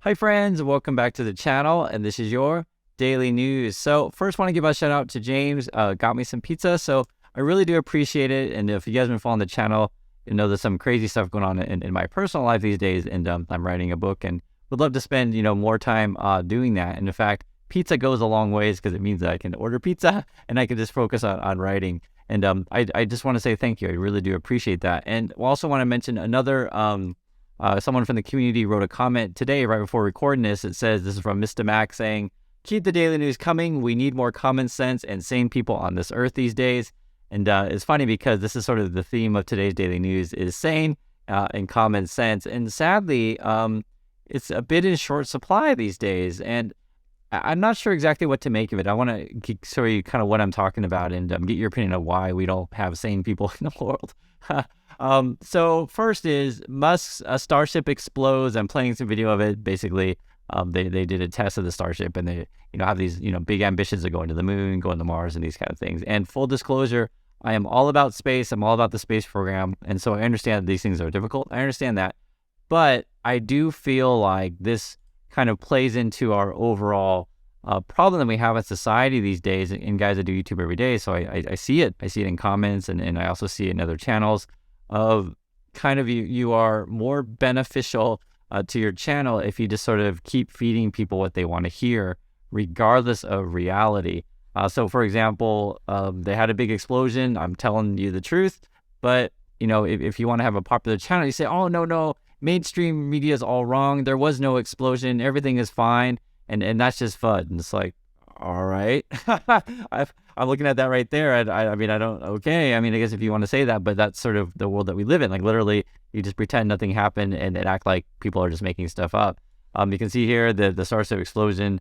Hi friends, welcome back to the channel, and this is your daily news. So first want to give a shout out to James, got me some pizza, so I really do appreciate it. And if you guys have been following the channel, you know there's some crazy stuff going on in my personal life these days, and I'm writing a book and would love to spend more time doing that. And in fact, pizza goes a long ways because it means that I can order pizza and I can just focus on writing. And I just want to say thank you. I really do appreciate that. And we also want to mention another someone from the community wrote a comment today right before recording this. It says, this is from Mr. Mac saying, keep the daily news coming. We need more common sense and sane people on this earth these days. And it's funny because this is sort of the theme of today's daily news is sane and common sense. And sadly, it's a bit in short supply these days. And I'm not sure exactly what to make of it. I want to show you kind of what I'm talking about and get your opinion of why we don't have sane people in the world. So first is Musk's Starship explodes. I'm playing some video of it. Basically, they did a test of the Starship, and they have these big ambitions of going to the moon, going to Mars, and these kind of things. And full disclosure, I am all about space. I'm all about the space program, and so I understand that these things are difficult. I understand that, but I do feel like this kind of plays into our overall problem that we have in society these days. And guys, I do YouTube every day, so I see it. I see it in comments, and I also see it in other channels of kind of you are more beneficial to your channel if you just sort of keep feeding people what they want to hear, regardless of reality. So for example, they had a big explosion. I'm telling you the truth, but if you want to have a popular channel, you say, oh, no, mainstream media is all wrong. There was no explosion. Everything is fine. And that's just fun. And it's like, all right. I'm looking at that right there. I mean, okay. I mean, I guess if you want to say that, but that's sort of the world that we live in. Like literally, you just pretend nothing happened and act like people are just making stuff up. You can see here the Starship explosion.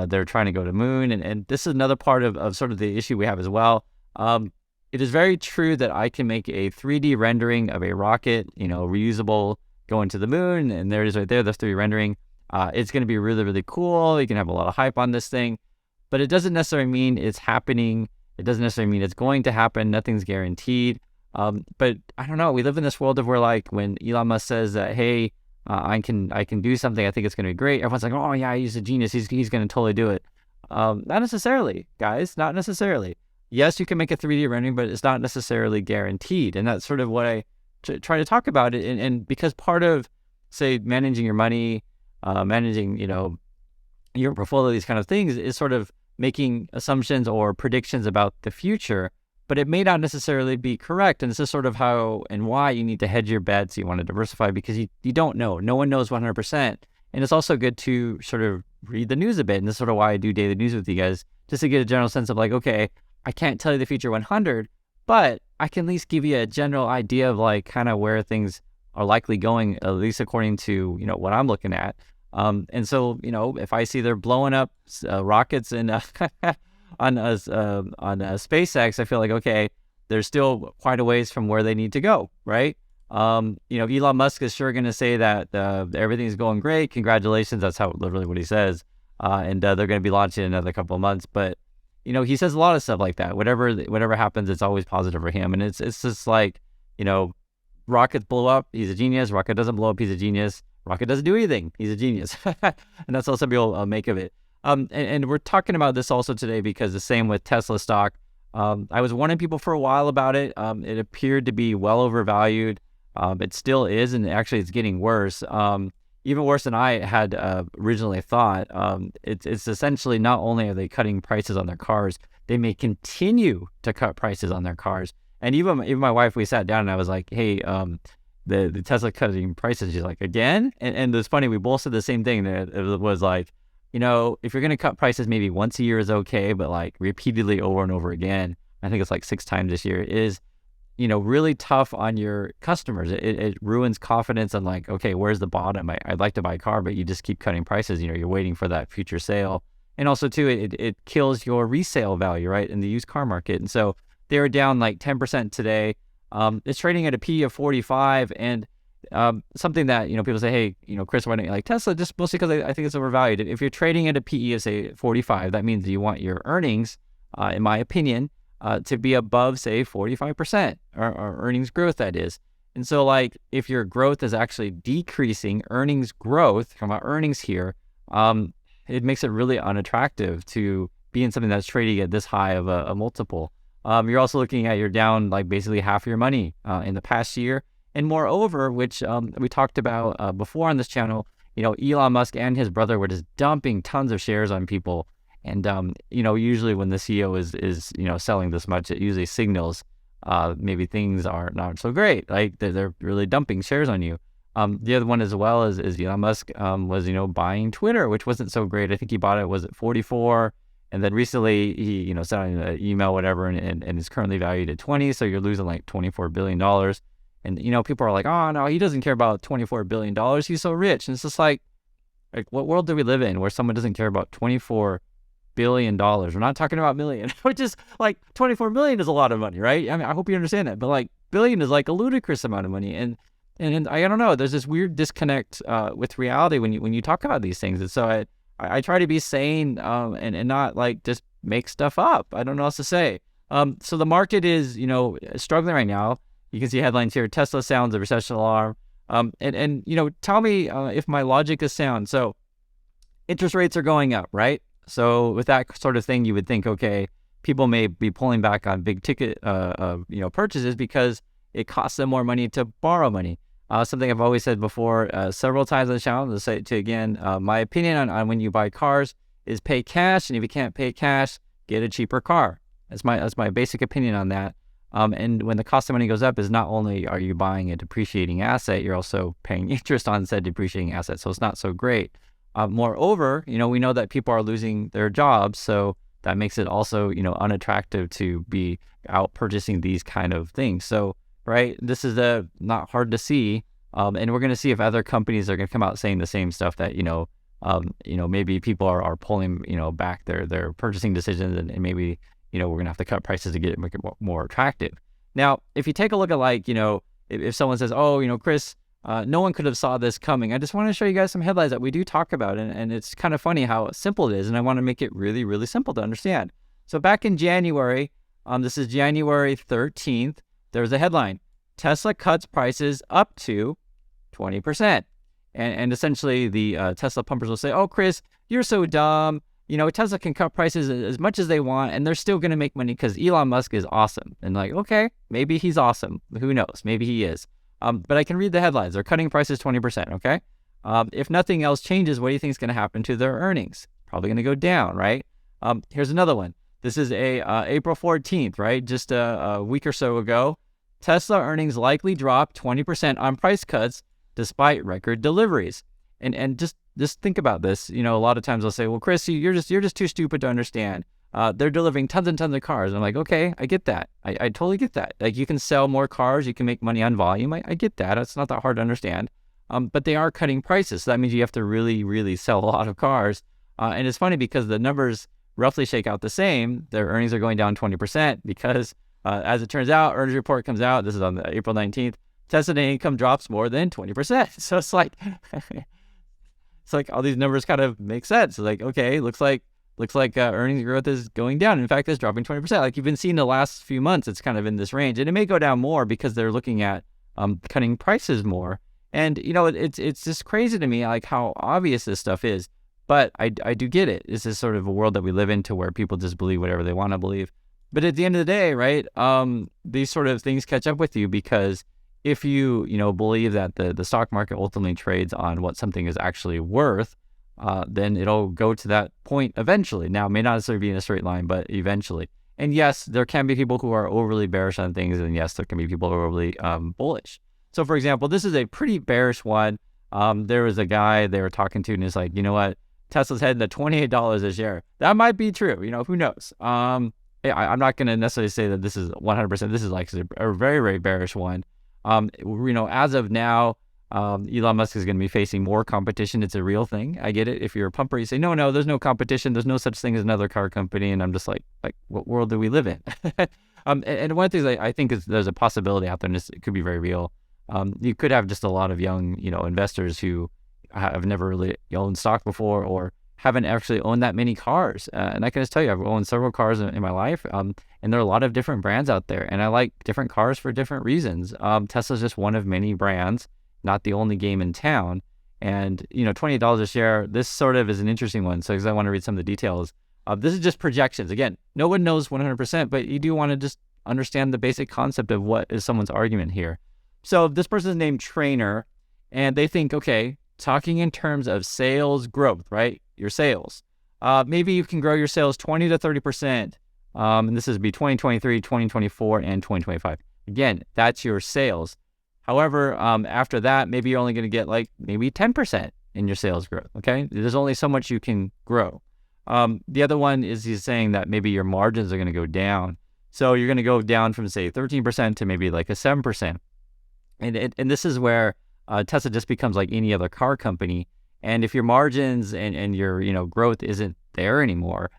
They're trying to go to the moon. And this is another part of sort of the issue we have as well. It is very true that I can make a 3D rendering of a rocket, reusable, going to the moon. And there it is right there, the 3D rendering. It's going to be really, really cool. You can have a lot of hype on this thing, but it doesn't necessarily mean it's happening. It doesn't necessarily mean it's going to happen. Nothing's guaranteed. But I don't know. We live in this world of where, like, when Elon Musk says that, hey, I can do something, I think it's going to be great. Everyone's like, oh yeah, he's a genius. He's going to totally do it. Not necessarily, guys. Not necessarily. Yes, you can make a 3D rendering, but it's not necessarily guaranteed. And that's sort of what I try to talk about it. And because part of, say, managing your money, managing, your portfolio, these kind of things, is sort of making assumptions or predictions about the future, but it may not necessarily be correct. And this is sort of how and why you need to hedge your bets. You want to diversify because you don't know. No one knows 100%. And it's also good to sort of read the news a bit. And this is sort of why I do daily news with you guys, just to get a general sense of like, okay, I can't tell you the future 100, but I can at least give you a general idea of like kind of where things are likely going, at least according to, what I'm looking at. And so, if I see they're blowing up rockets and on SpaceX, I feel like, okay, they're still quite a ways from where they need to go, right? Elon Musk is sure going to say that everything's going great. Congratulations. That's literally what he says. And they're going to be launching in another couple of months. But, he says a lot of stuff like that. Whatever happens, it's always positive for him. And it's just like, rockets blow up, he's a genius. Rocket doesn't blow up, he's a genius. Rocket doesn't do anything, he's a genius. And that's all some people make of it. And we're talking about this also today because the same with Tesla stock. I was warning people for a while about it. It appeared to be well overvalued. It still is, and actually it's getting worse. Even worse than I had originally thought. It's essentially not only are they cutting prices on their cars, they may continue to cut prices on their cars. And even my wife, we sat down and I was like, hey, the Tesla cutting prices. She's like, again? And it's funny, we both said the same thing. It was like, if you're going to cut prices maybe once a year is okay, but like repeatedly over and over again, I think it's like 6 times this year, is, really tough on your customers. It ruins confidence on like, okay, where's the bottom? I'd like to buy a car, but you just keep cutting prices. You're waiting for that future sale. And also too, it kills your resale value, right, in the used car market. And so they were down like 10% today. It's trading at a P of 45, and something that, people say, hey, Chris, why don't you like Tesla? Just mostly because I think it's overvalued. If you're trading at a PE of say 45, that means you want your earnings, in my opinion, to be above say 45%, or earnings growth, that is. And so like if your growth is actually decreasing, earnings growth, talking about earnings here, it makes it really unattractive to be in something that's trading at this high of a multiple. You're also looking at you're down like basically half your money in the past year. And moreover, which we talked about before on this channel, Elon Musk and his brother were just dumping tons of shares on people. And, usually when the CEO is selling this much, it usually signals maybe things are not so great. Like they're really dumping shares on you. The other one as well is Elon Musk was, buying Twitter, which wasn't so great. I think he bought it, was it 44? And then recently he, sent out an email, whatever, and is currently valued at 20. So you're losing like $24 billion. And, people are like, oh, no, he doesn't care about $24 billion. He's so rich. And it's just like what world do we live in where someone doesn't care about $24 billion? We're not talking about million, which is like 24 million is a lot of money, right? I mean, I hope you understand that. But like billion is like a ludicrous amount of money. And I don't know, there's this weird disconnect with reality when you talk about these things. And so I try to be sane and not like just make stuff up. I don't know what else to say. So the market is, struggling right now. You can see headlines here. Tesla sounds a recession alarm. And tell me if my logic is sound. So interest rates are going up, right? So with that sort of thing, you would think, okay, people may be pulling back on big ticket, purchases because it costs them more money to borrow money. Something I've always said before, several times on the channel, to say to again, my opinion on when you buy cars is pay cash, and if you can't pay cash, get a cheaper car. That's my basic opinion on that. And when the cost of money goes up, is not only are you buying a depreciating asset, you're also paying interest on said depreciating asset. So it's not so great. Moreover, we know that people are losing their jobs, so that makes it also, unattractive to be out purchasing these kind of things. So, right, this is not hard to see, and we're going to see if other companies are going to come out saying the same stuff that, maybe people are pulling, back their purchasing decisions, and maybe, we're going to have to cut prices to make it more attractive. Now, if you take a look at like, if someone says, oh, Chris, no one could have saw this coming. I just want to show you guys some headlines that we do talk about, and it's kind of funny how simple it is, and I want to make it really, really simple to understand. So back in January, this is January 13th, there was a headline: Tesla cuts prices up to 20%. And essentially the Tesla pumpers will say, oh, Chris, you're so dumb. Tesla can cut prices as much as they want, and they're still going to make money because Elon Musk is awesome. And like, okay, maybe he's awesome. Who knows? Maybe he is. But I can read the headlines. They're cutting prices 20%, okay? If nothing else changes, what do you think is going to happen to their earnings? Probably going to go down, right? Here's another one. This is April 14th, right? Just a week or so ago. Tesla earnings likely drop 20% on price cuts despite record deliveries. And just think about this. A lot of times they'll say, well, Chris, you're just too stupid to understand. They're delivering tons and tons of cars. And I'm like, okay, I get that. I totally get that. Like, you can sell more cars, you can make money on volume. I get that. It's not that hard to understand. But they are cutting prices. So that means you have to really, really sell a lot of cars. And it's funny because the numbers roughly shake out the same. Their earnings are going down 20% because as it turns out, earnings report comes out. This is on April 19th. Tesla net income drops more than 20%. So it's like, all these numbers kind of make sense. Like, okay, looks like earnings growth is going down. In fact, it's dropping 20%. Like you've been seeing the last few months, it's kind of in this range, and it may go down more because they're looking at cutting prices more. And it's just crazy to me, like how obvious this stuff is. But I do get it. This is sort of a world that we live in, to where people just believe whatever they want to believe. But at the end of the day, right, these sort of things catch up with you, because if you believe that the stock market ultimately trades on what something is actually worth, then it'll go to that point eventually. Now, it may not necessarily be in a straight line, but eventually. And yes, there can be people who are overly bearish on things, and yes, there can be people who are overly bullish. So, for example, this is a pretty bearish one. There was a guy they were talking to, and he's like, you know what? Tesla's heading to $28 a share. That might be true. Who knows? I'm not going to necessarily say that this is 100%. This is like a very, very bearish one. As of now, Elon Musk is going to be facing more competition. It's a real thing. I get it. If you're a pumper, you say, no, there's no competition. There's no such thing as another car company. And I'm just like what world do we live in? And one of the things I think is there's a possibility out there, and it could be very real. You could have just a lot of young, investors who have never really owned stock before, or haven't actually owned that many cars. And I can just tell you, I've owned several cars in my life. And there are a lot of different brands out there, and I like different cars for different reasons. Tesla's just one of many brands, not the only game in town. And, $28 a share, this sort of is an interesting one. So, because I want to read some of the details. This is just projections. Again, no one knows 100%, but you do want to just understand the basic concept of what is someone's argument here. So this person's named Trainer, and they think, okay, talking in terms of sales growth, right? Your sales. Maybe you can grow your sales 20 to 30%. And this is be 2023, 2024, and 2025. Again, that's your sales. However, after that, maybe you're only going to get like maybe 10% in your sales growth. Okay. There's only so much you can grow. The other one is he's saying that maybe your margins are going to go down. So you're going to go down from, say, 13% to maybe like a 7%. And this is where Tesla just becomes like any other car company. And if your margins and your growth isn't there anymore,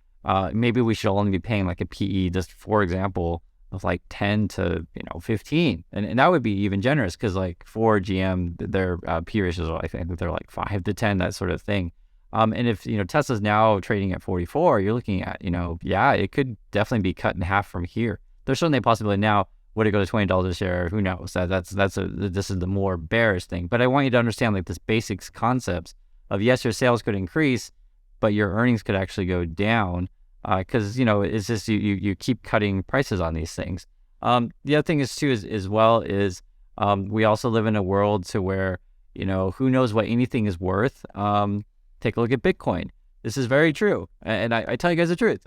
maybe we should only be paying like a PE, just for example, of like 10 to 15, and that would be even generous, because like Ford, GM, their P ratios are, I think they're like 5 to 10, that sort of thing. And if Tesla's now trading at 44, you're looking at it could definitely be cut in half from here. There's certainly a possibility. Now, would it go to $20 a share? Who knows? This is the more bearish thing. But I want you to understand like this basics concepts of, yes, your sales could increase, but your earnings could actually go down. Because it's just you keep cutting prices on these things. The other thing is too is we also live in a world to where who knows what anything is worth. Take a look at Bitcoin. This is very true, and I tell you guys the truth.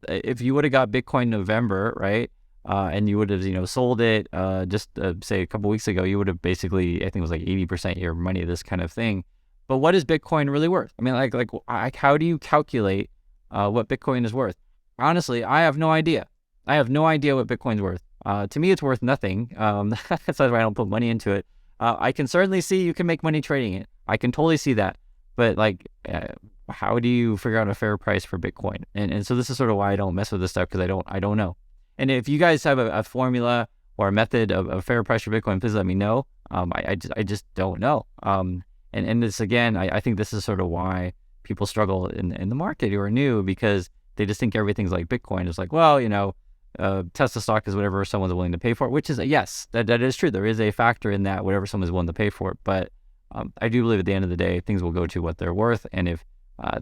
If you would have got Bitcoin in November, right, and you would have sold it just say a couple weeks ago, you would have basically, I think it was like 80% of your money, this kind of thing. But what is Bitcoin really worth? I mean, like how do you calculate what Bitcoin is worth? Honestly, I have no idea. I have no idea what Bitcoin's worth. To me, it's worth nothing. That's why I don't put money into it. I can certainly see you can make money trading it. I can totally see that. But how do you figure out a fair price for Bitcoin? And so this is sort of why I don't mess with this stuff, because I don't know. And if you guys have a formula or a method of a fair price for Bitcoin, please let me know. I just don't know. And this, again, I think this is sort of why people struggle in the market who are new, because they just think everything's like Bitcoin. It's like, well, Tesla stock is whatever someone's willing to pay for it, which is, yes, that is true. There is a factor in that, whatever someone's willing to pay for it. But I do believe at the end of the day, things will go to what they're worth. And if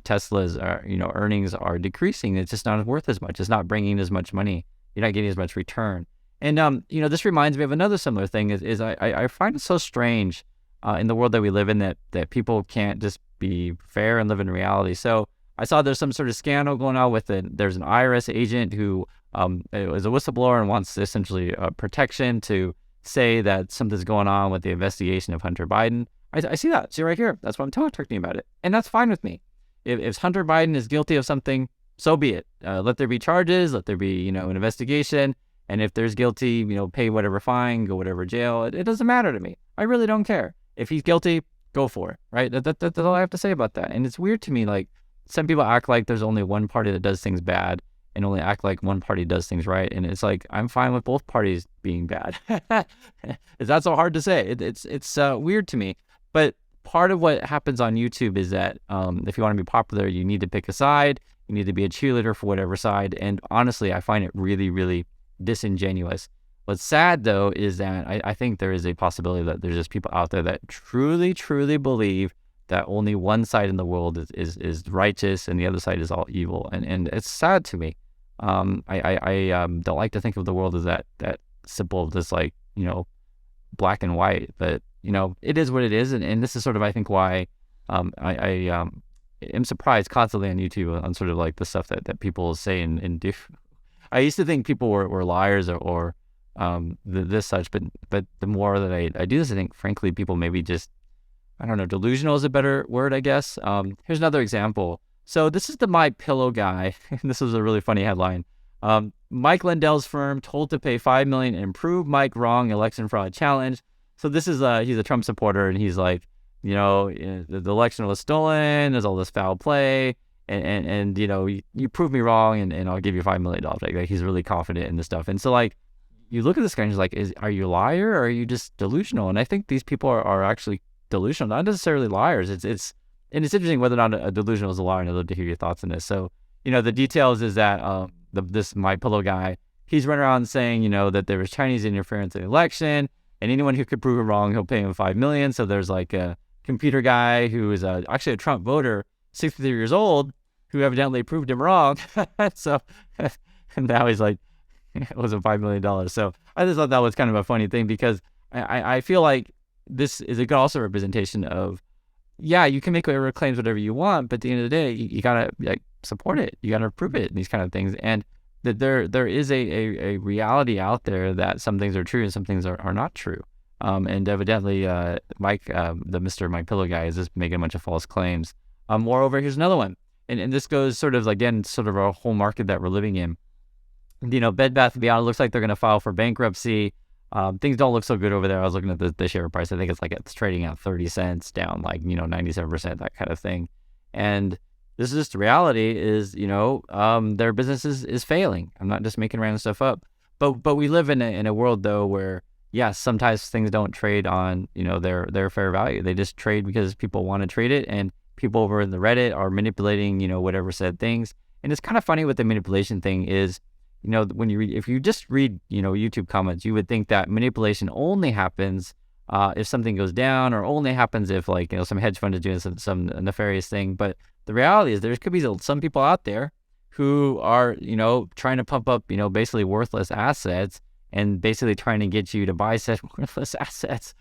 Tesla's earnings are decreasing, it's just not worth as much. It's not bringing as much money. You're not getting as much return. And this reminds me of another similar thing. Is I find it so strange in the world that we live in that people can't just be fair and live in reality. So I saw there's some sort of scandal going on with it. There's an IRS agent who is a whistleblower and wants essentially protection to say that something's going on with the investigation of Hunter Biden. I see that. See right here. That's what I'm talking about it. And that's fine with me. If Hunter Biden is guilty of something, so be it. Let there be charges. Let there be, an investigation. And if there's guilty, pay whatever fine, go whatever jail. It doesn't matter to me. I really don't care. If he's guilty, go for it, right? That's all I have to say about that. And it's weird to me, like, some people act like there's only one party that does things bad and only act like one party does things right. And it's like, I'm fine with both parties being bad. Is that so hard to say? It's weird to me. But part of what happens on YouTube is that if you want to be popular, you need to pick a side. You need to be a cheerleader for whatever side. And honestly, I find it really, really disingenuous. What's sad, though, is that I think there is a possibility that there's just people out there that truly, truly believe that only one side in the world is righteous and the other side is all evil. And it's sad to me. I don't like to think of the world as that simple, just like, black and white. But, it is what it is. And this is sort of, I think, why I am surprised constantly on YouTube on sort of like the stuff that people say and do. I used to think people were liars or this such, but the more that I do this, I think, frankly, people maybe just, I don't know, delusional is a better word, I guess. Here's another example. So this is the MyPillow guy. This was a really funny headline. Mike Lindell's firm told to pay $5 million and prove Mike wrong election fraud challenge. So this is he's a Trump supporter, and he's like, the election was stolen. There's all this foul play. And you prove me wrong, and I'll give you $5 million. Like he's really confident in this stuff. And so, like, you look at this guy and he's like, are you a liar or are you just delusional? And I think these people are actually delusional, not necessarily liars. It's and it's interesting whether or not a delusional is a liar, and I'd love to hear your thoughts on this. So, the details is that this MyPillow guy, he's running around saying, that there was Chinese interference in the election, and anyone who could prove him wrong, he'll pay him $5 million. So there's like a computer guy who is actually a Trump voter, 63 years old, who evidently proved him wrong. So, and now he's like, it wasn't $5 million. So I just thought that was kind of a funny thing, because I feel like this is a good also representation of, yeah, you can make whatever claims, whatever you want, but at the end of the day, you gotta support it. You gotta prove it, and these kind of things. And that there is a reality out there that some things are true and some things are not true. And evidently, Mike, the Mr. MyPillow guy, is just making a bunch of false claims. Moreover, here's another one, and this goes sort of again, sort of a whole market that we're living in. Bed Bath & Beyond looks like they're going to file for bankruptcy. Things don't look so good over there. I was looking at the share price. I think it's trading at 30 cents, down 97%, that kind of thing. And this is just the reality is, their business is failing. I'm not just making random stuff up. But we live in a world, though, where, yes, sometimes things don't trade on, their fair value. They just trade because people want to trade it, and people over in the Reddit are manipulating, whatever said things. And it's kind of funny with the manipulation thing is, when if you just read, YouTube comments, you would think that manipulation only happens if something goes down, or only happens if some hedge fund is doing some nefarious thing. But the reality is there could be some people out there who are, trying to pump up, basically worthless assets, and basically trying to get you to buy such worthless assets.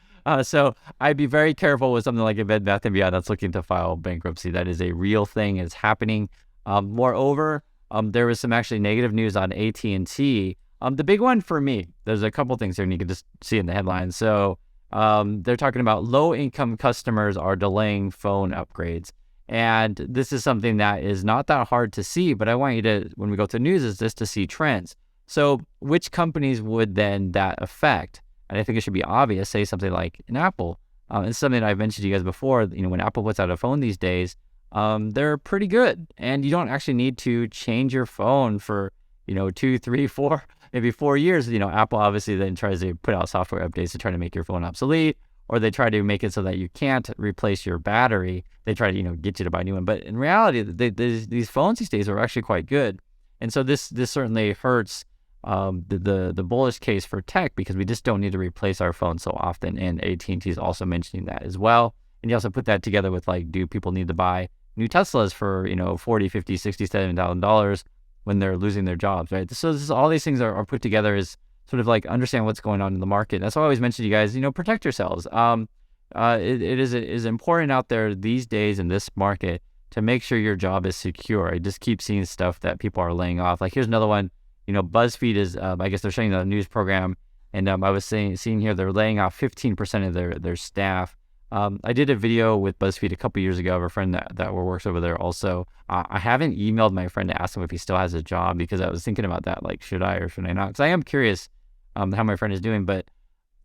So I'd be very careful with something like a Bed Bath & Beyond that's looking to file bankruptcy. That is a real thing. It's happening. Moreover, there was some actually negative news on AT&T. The big one for me, there's a couple things here, and you can just see in the headline. So they're talking about low-income customers are delaying phone upgrades. And this is something that is not that hard to see, but I want you to, when we go to news, is just to see trends. So which companies would then that affect? And I think it should be obvious, say something like an Apple. It's something I've mentioned to you guys before. When Apple puts out a phone these days, they're pretty good, and you don't actually need to change your phone for 2, 3, 4, maybe 4 years. Apple obviously then tries to put out software updates to try to make your phone obsolete, or they try to make it so that you can't replace your battery. They try to get you to buy a new one, but in reality, these phones these days are actually quite good. And so this certainly hurts the bullish case for tech, because we just don't need to replace our phones so often. And AT&T is also mentioning that as well. And you also put that together with do people need to buy new Teslas for, $40, $50, $60, $70,000 when they're losing their jobs, right? So all these things are put together as sort of understand what's going on in the market. That's why I always mention to you guys, protect yourselves. It is important out there these days in this market to make sure your job is secure. I just keep seeing stuff that people are laying off. Here's another one. BuzzFeed is, I guess they're showing the news program, and I was seeing here they're laying off 15% of their staff. I did a video with BuzzFeed a couple years ago of a friend that works over there also. I haven't emailed my friend to ask him if he still has a job, because I was thinking about that, should I or should I not? Because I am curious how my friend is doing. But,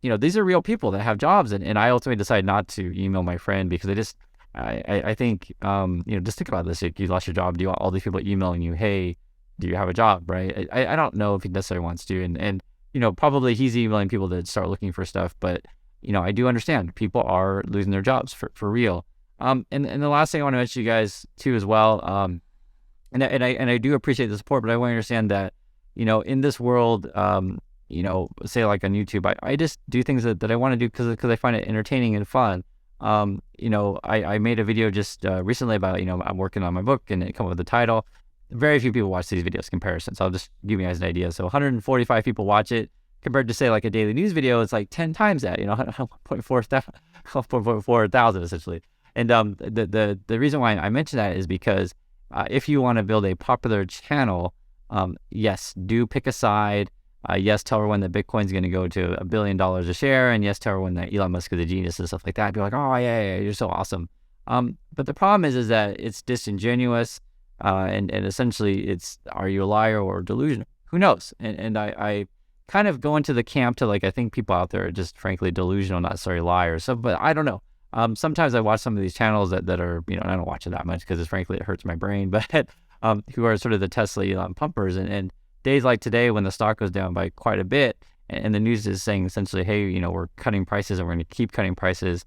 these are real people that have jobs, and I ultimately decided not to email my friend, because I think, just think about this. If you lost your job, do you want all these people emailing you, hey, do you have a job, right? I don't know if he necessarily wants to. And probably he's emailing people to start looking for stuff, but I do understand people are losing their jobs for real. And the last thing I want to mention to you guys too as well, and I do appreciate the support, but I want to understand that, in this world, say on YouTube, I just do things that I want to do because I find it entertaining and fun. I made a video just recently about, I'm working on my book, and it come up with the title. Very few people watch these videos comparisons. I'll just give you guys an idea. So 145 people watch it, compared to say a daily news video, it's 10 times that, 1.4 thousand essentially. And the reason why I mention that is because if you want to build a popular channel, yes, do pick a side. Yes, tell everyone that Bitcoin's going to go to $1 billion a share, and yes, tell everyone that Elon Musk is a genius and stuff like that. Be like, oh yeah, you're so awesome. But the problem is that it's disingenuous, and essentially it's, are you a liar or delusional? Who knows? And I kind of go into the camp to I think people out there are just frankly delusional, not necessarily liars. So, but I don't know. Sometimes I watch some of these channels that are, I don't watch it that much because frankly it hurts my brain, but who are sort of the Tesla Elon pumpers, and days like today when the stock goes down by quite a bit, and the news is saying essentially, hey, we're cutting prices and we're going to keep cutting prices.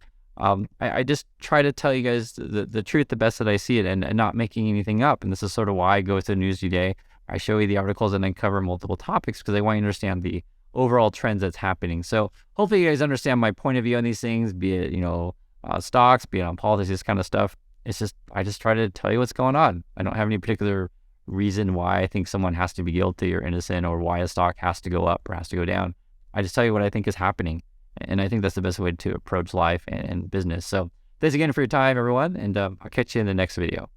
I just try to tell you guys the truth the best that I see it, and not making anything up. And this is sort of why I go through News Today. I show you the articles and then cover multiple topics because I want you to understand the overall trends that's happening. So hopefully you guys understand my point of view on these things, be it, stocks, be it on politics, this kind of stuff. It's just, I just try to tell you what's going on. I don't have any particular reason why I think someone has to be guilty or innocent, or why a stock has to go up or has to go down. I just tell you what I think is happening. And I think that's the best way to approach life and business. So thanks again for your time, everyone. And I'll catch you in the next video.